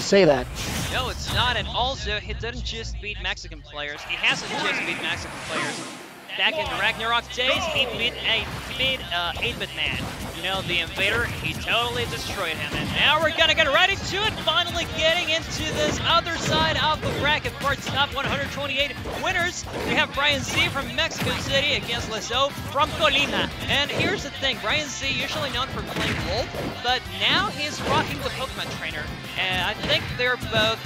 to say that. No, it's not, and also, he didn't just beat Mexican players. He hasn't just beat Mexican players. Back in the Ragnarok days, he beat 8-Bit Man. You know, the Invader, he totally destroyed him. And now we're gonna get right into it, finally getting into this other side of the bracket for top 128 winners. We have BryanZ from Mexico City against Lesou from Colima. And here's the thing, BryanZ, usually known for playing Wolf, but now he's rocking the Pokemon Trainer. And I think they're both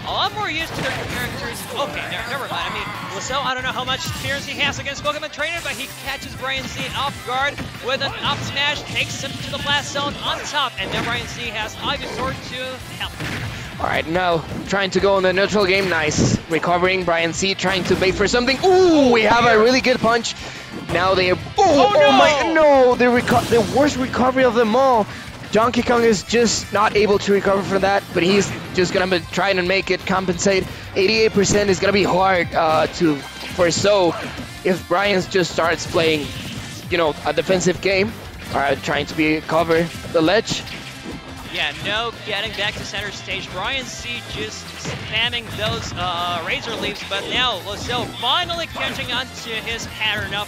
a lot more used to their characters. Okay, never mind. I mean, Lesou, I don't know how much experience he has against Pokemon Trainer, but he catches BryanZ off guard with an up smash, takes him to the blast zone on top, and now BryanZ has Ivysaur to help. Alright, now trying to go in the neutral game. Nice. Recovering, BryanZ trying to bait for something. Ooh, we have a really good punch. Now they... the worst recovery of them all. Donkey Kong is just not able to recover from that, but he's just gonna try and make it compensate. 88% is gonna be hard for So if BryanZ just starts playing, you know, a defensive game, trying to recover the ledge. Yeah, no getting back to center stage. BryanZ just spamming those Razor Leaves, but now Lesou finally catching on to his pattern of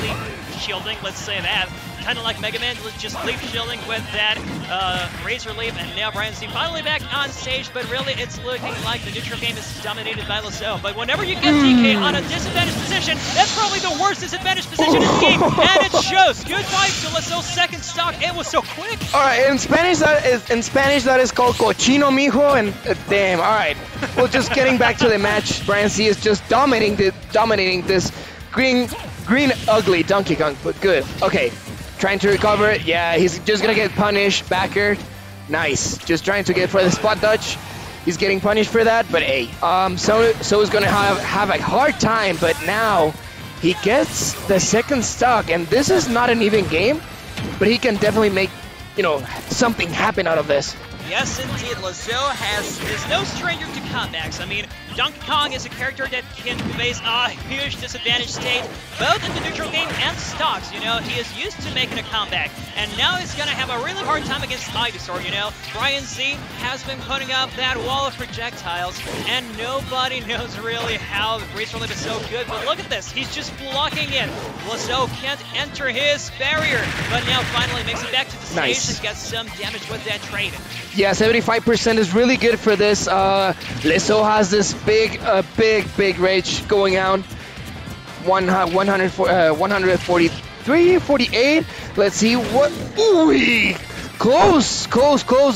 leaf shielding, let's say that. Kind of like Mega Man, just leaf shielding with that Razor Leaf, and now BryanZ finally back on stage, but really it's looking like the neutral game is dominated by Lesou. But whenever you get DK on a disadvantaged position, that's probably the worst disadvantaged position in the game, and it shows. Goodbye to Lesou's second stock. It was so quick. Alright, in Spanish that is called cochino, mijo, and damn, alright. Well, just getting back to the match, BryanZ is just dominating this green ugly Donkey Kong, but good. Okay. Trying to recover it. Yeah, he's just gonna get punished. Backer. Nice. Just trying to get for the spot dodge. He's getting punished for that, but hey, So is gonna have a hard time, but now he gets the second stock, and this is not an even game, but he can definitely make, you know, something happen out of this. Yes, indeed, Lesou is no stranger to comebacks. I mean, Donkey Kong is a character that can face a huge disadvantage state, both in the neutral game and stocks. You know, he is used to making a comeback, and now he's gonna have a really hard time against Ivysaur. You know, BryanZ has been putting up that wall of projectiles, and nobody knows really how the Razor Leaf is so good. But look at this, he's just blocking it. Lesou can't enter his barrier, but now finally makes it back to the stage and gets some damage with that trade. Yeah, 75% is really good for this. Lesou has this big rage going out. 143, 48. Let's see what. Ooh, close.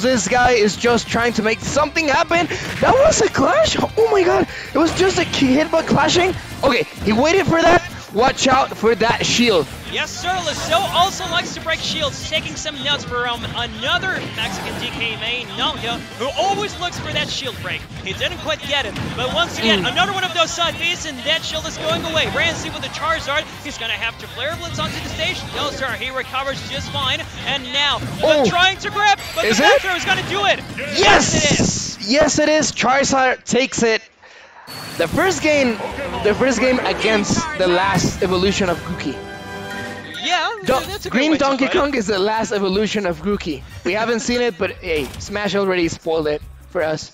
This guy is just trying to make something happen. That was a clash. Oh my god, it was just a hitbox clashing. Okay, he waited for that. Watch out for that shield. Yes, sir. Lesou also likes to break shields, taking some notes from another Mexican DK main, Nonga, who always looks for that shield break. He didn't quite get it, but once again, another one of those side Bs, and that shield is going away. BryanZ with the Charizard, he's going to have to flare blitz onto the stage. No, sir, he recovers just fine. And now, trying to grab, but the back throw is going to do it. Yes, it is. Yes, it is. Charizard takes it. The first game against the last evolution of Grookey. Yeah, that's a Green good way Donkey to put Kong is the last evolution of Grookey. We haven't seen it, but hey, Smash already spoiled it for us.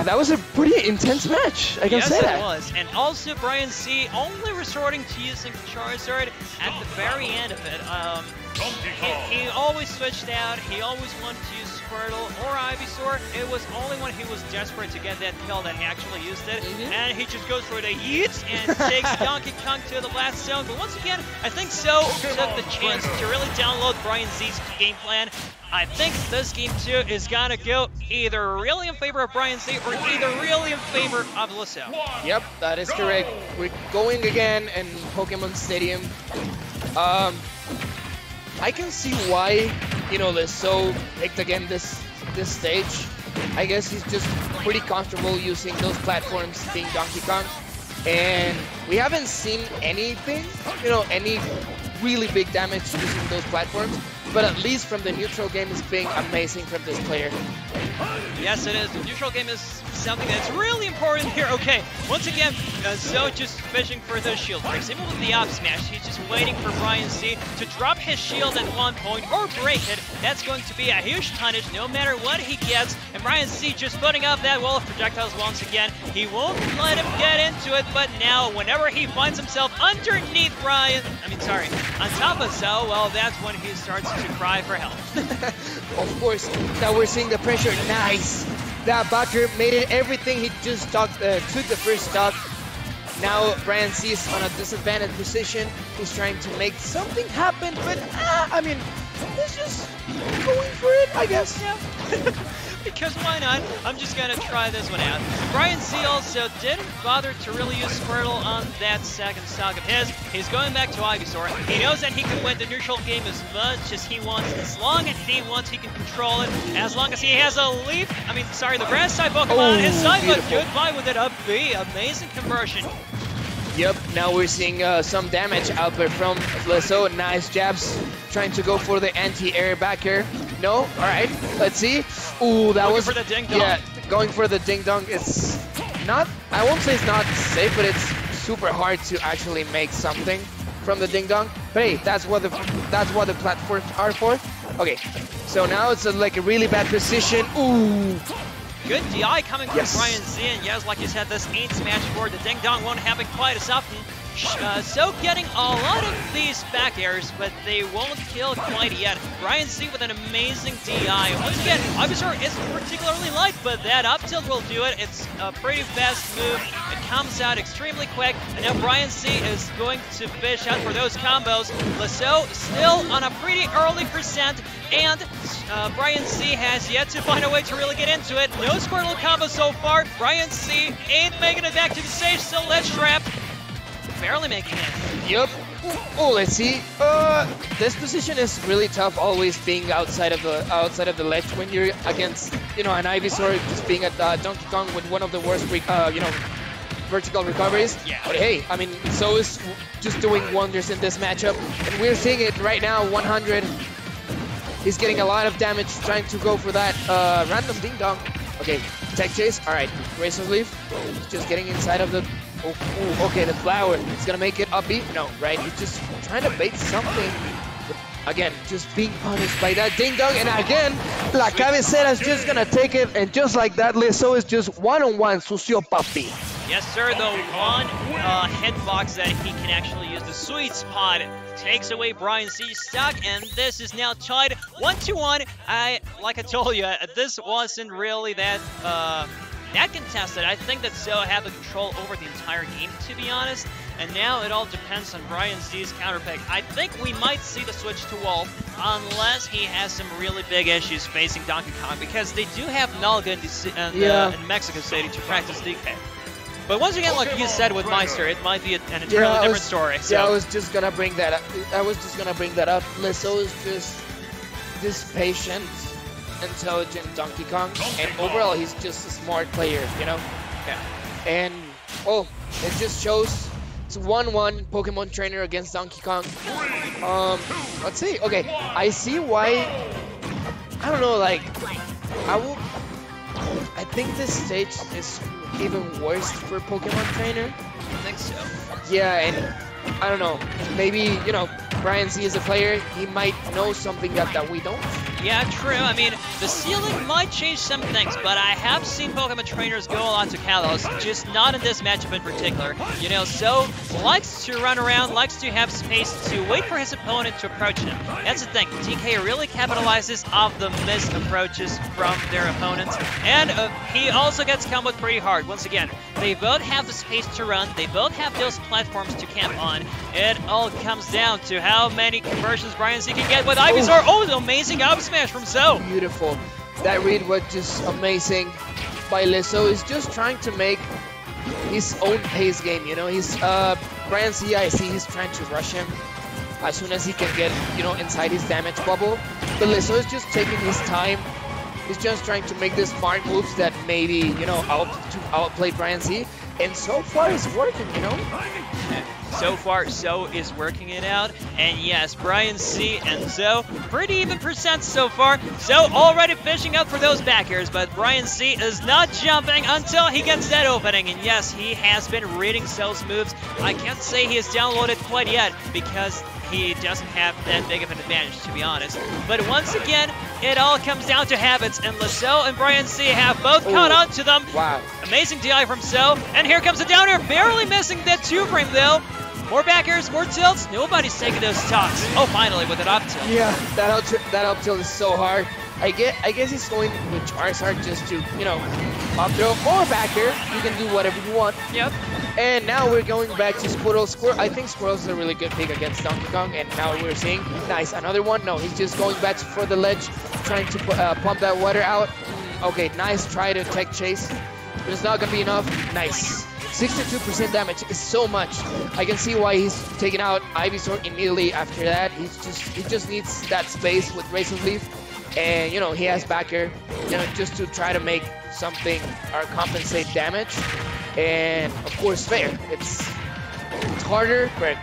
That was a pretty intense match, I can say that. Yes, it was. And also BryanZ only resorting to using Charizard at the very end of it. He always switched out, he always wanted to use Squirtle or Ivysaur. It was only when he was desperate to get that kill that he actually used it. And he just goes for the yeets and takes Donkey Kong to the blast zone. But once again, I think So took the chance to really download BryanZ's game plan. I think this game 2 is gonna go either really in favor of BryanZ or either really in favor of Lesou. Yep, that is correct. We're going again in Pokemon Stadium. I can see why, you know, Lesou picked again this stage. I guess he's just pretty comfortable using those platforms, being Donkey Kong. And we haven't seen anything, you know, any really big damage using those platforms. But at least from the neutral game is being amazing from this player. Yes, it is. The neutral game is something that's really important here. Okay, once again, Zoe just fishing for the shield breaks. Even with the up smash, he's just waiting for BryanZ to drop his shield at one point or break it. That's going to be a huge tonnage no matter what he gets. And BryanZ just putting up that wall of projectiles once again. He won't let him get into it, but now whenever he finds himself underneath on top of Zoe, well, that's when he starts to cry for help. Of course, now we're seeing the pressure. Nice. That backer made it everything. He just took the first stock. Now BryanZ is on a disadvantaged position. He's trying to make something happen, but I mean, he's just going for it, I guess. Yeah. Because why not? I'm just gonna try this one out. BryanZ also didn't bother to really use Squirtle on that second stock of his. He's going back to Ivysaur. He knows that he can win the neutral game as much as he wants, as long as he wants, he can control it. As long as he has a leaf, the grass type Pokemon inside, but goodbye with it up B. Amazing conversion. Yep, now we're seeing some damage output from Lesou. Nice jabs, trying to go for the anti-air backer. No, all right, let's see. Ooh, that was for the ding dong. Yeah, going for the ding dong. It's not, I won't say it's not safe, but it's super hard to actually make something from the ding dong. But hey, that's what the platforms are for. Okay, so now it's like a really bad position. Ooh. Good DI coming from BryanZ, and yes, like you said, this 8 smash forward, the ding dong won't happen quite as often. So getting a lot of these back airs, but they won't kill quite yet. BryanZ with an amazing DI. Once again, Ivysaur isn't particularly light, but that up tilt will do it. It's a pretty fast move. It comes out extremely quick, and now BryanZ is going to fish out for those combos. Lesou still on a pretty early percent, and BryanZ has yet to find a way to really get into it. No Squirtle combo so far. BryanZ ain't making it back to the stage, still ledge trapped. Barely making it. Yep. Oh, let's see. This position is really tough, always being outside of the ledge when you're against, an Ivysaur just being at Donkey Kong with one of the worst, vertical recoveries. Yeah. But hey, so is just doing wonders in this matchup, and we're seeing it right now. 100. He's getting a lot of damage, trying to go for that random ding dong. Okay, tech chase. All right, Razor Leaf. Just getting inside of the. Oh, okay, the flower. It's gonna make it up B. No, right? He's just trying to bait something. But again, just being punished by that ding dong. And again, La Cabecera is just gonna take it. And just like that, Lesou is just one-on-one sucio papi. Yes, sir. The one hitbox that he can actually use, the sweet spot, takes away BryanZ's stock, and this is now tied 1-1. Like I told you, this wasn't really that contested. I think that Zoe had the control over the entire game, to be honest. And now it all depends on BryanZ's counter pick. I think we might see the switch to Wolf, unless he has some really big issues facing Donkey Kong, because they do have Nalga in Mexico City to practice DK. But once again, like you said with Meister, it might be an entirely different story. So. Yeah, I was just gonna bring that up. Lesou is just this patient, intelligent Donkey Kong, and overall he's just a smart player, Yeah. And it just shows it's 1-1 Pokemon trainer against Donkey Kong. Let's see. Okay, I see why. I don't know. I think this stage is even worse for Pokemon trainer. I think so. Yeah, and I don't know. Maybe BryanZ is a player. He might know something that we don't. Yeah, true. The ceiling might change some things, but I have seen Pokemon trainers go a lot to Kalos, just not in this matchup in particular. So likes to run around, likes to have space to wait for his opponent to approach him. That's the thing. DK really capitalizes off the missed approaches from their opponents, and he also gets comboed pretty hard. Once again, they both have the space to run, they both have those platforms to camp on. It all comes down to how many conversions BryanZ can get with Ivysaur. Oh, the amazing up smash from Zoe. Beautiful. That read was just amazing by Lesou. He's just trying to make his own pace game, He's BryanZ, I see he's trying to rush him as soon as he can get, inside his damage bubble. But Lesou is just taking his time. He's just trying to make the smart moves that maybe, outplay BryanZ. And so far it's working, so far, So is working it out. And yes, BryanZ and Zo, pretty even percent so far. Zo already fishing up for those back airs, but BryanZ is not jumping until he gets that opening. And yes, he has been reading Zo's moves. I can't say he has downloaded quite yet because he doesn't have that big of an advantage, to be honest. But once again, it all comes down to habits, and Lesou and BryanZ have both caught on to them. Wow. Amazing DI from Zo, and here comes a down air, barely missing that 2-frame though. More back airs, more tilts, nobody's taking those talks. Oh, finally with an up tilt. Yeah, that up tilt is so hard. I guess he's going with Charizard just to, you know, up throw or back air. You can do whatever you want. Yep. And now we're going back to Squirtle. I think Squirtle's a really good pick against Donkey Kong. And now we're seeing, nice, another one. No, he's just going back for the ledge, trying to pump that water out. Okay, nice try to tech chase, but it's not gonna be enough. Nice. 62% damage is so much. I can see why he's taking out Ivysaur immediately after that. He just needs that space with Razor Leaf. And, you know, he has back air, you know, just to try to make something or compensate damage. And, of course, fair. It's harder, but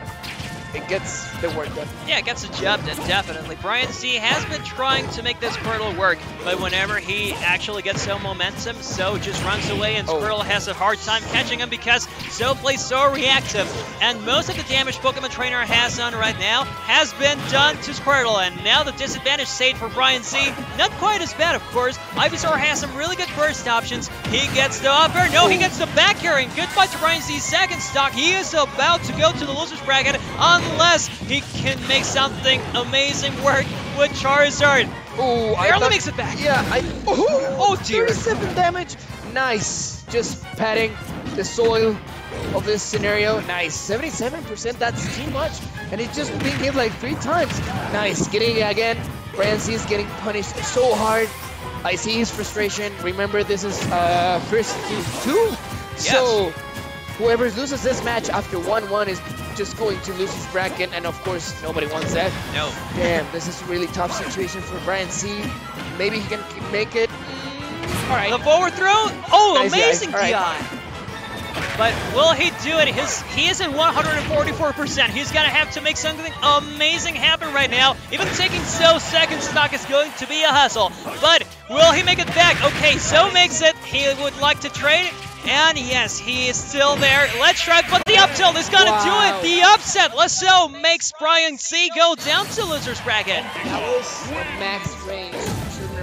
it gets the work done. Yeah, it gets the job done, definitely. BryanZ has been trying to make this Squirtle work, but whenever he actually gets Zo momentum, Zo just runs away, and Squirtle has a hard time catching him because Zo plays so reactive. And most of the damage Pokemon Trainer has done right now has been done to Squirtle, and now the disadvantage stayed for BryanZ. Not quite as bad, of course. Ivysaur has some really good burst options. He gets the up air. No, he gets the back air, and goodbye to BryanZ's second stock. He is about to go to the loser's bracket unless he can make something amazing work with Charizard. Oh, barely makes it back. Yeah, oh dear. 37 damage. Nice. Just patting the soil of this scenario. Nice. 77%. That's too much. And it's just being hit like 3 times. Nice. Getting it again. BryanZ is getting punished so hard. I see his frustration. Remember, this is first to 2. Yes. So whoever loses this match after 1-1 is just going to lose his bracket, and of course nobody wants that. No. Damn, this is a really tough situation for BryanZ. Maybe he can make it. All right. The forward throw. Oh, nice amazing DI. DI. But will he do it? He is at 144%. He's gonna have to make something amazing happen right now. Even taking Zo's second stock is going to be a hustle. But will he make it back? Okay, Zo makes it. He would like to trade. And yes, he is still there. Let's try, but the up tilt is gonna do it. The upset. Lesou makes BryanZ go down to loser's bracket. That was max range